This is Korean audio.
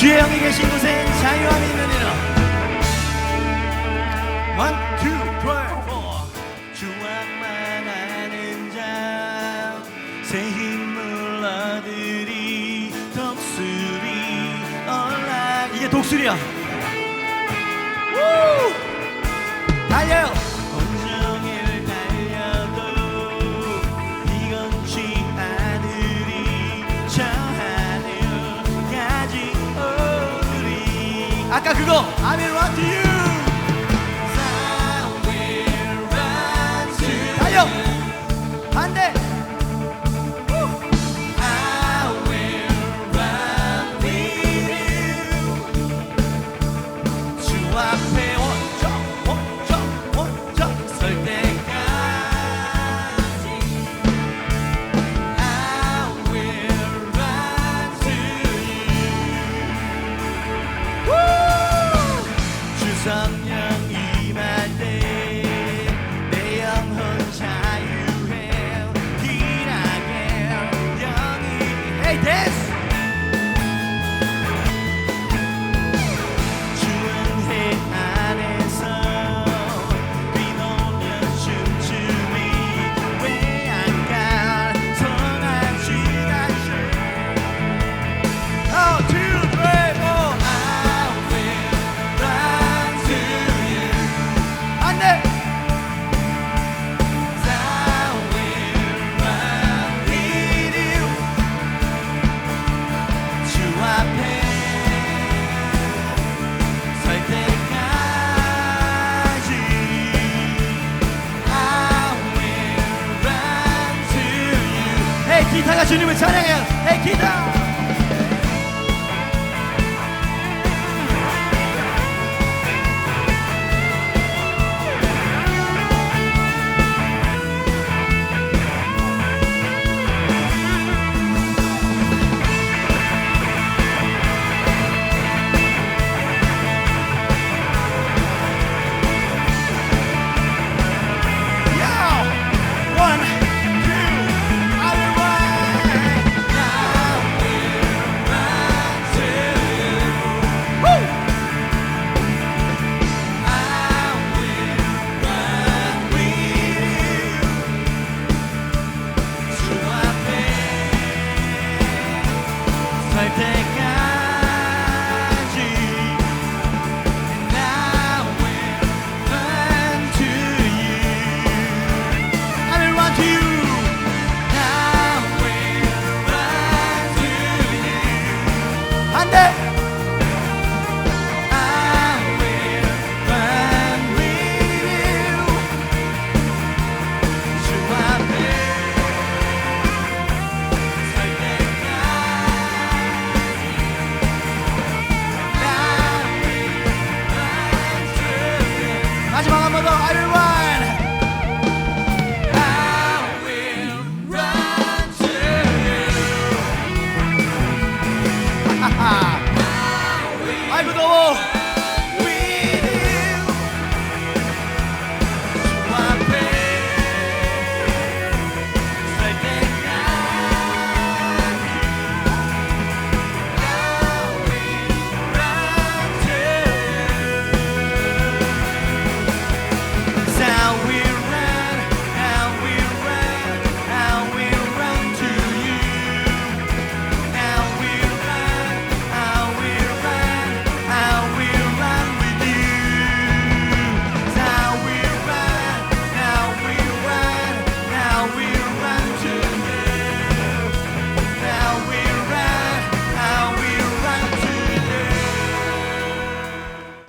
주의 영이 계신 곳엔 자유함이 있느니라. One, two, three, four. 주왕만 아는 자 새 힘을 얻으리. 독수리 올라. 이게 독수리야. 달려요. 온종일 달려도 이건지 하늘이 저 하늘까지 오르리. 아까 그거 I will run to you. I will run to you. 달려. 반대. I will run with you. 주 앞에 성령 임할 때 내 영혼 자유해 길하게 영이 Hey dance. 주은 해 안에서 비노며 춤추니 왜 안 가 성하지 다시. Oh, two, three, four. 기타가 주님을 찬양해요. 헤이 기타. 마지막 한 번 더 I will run.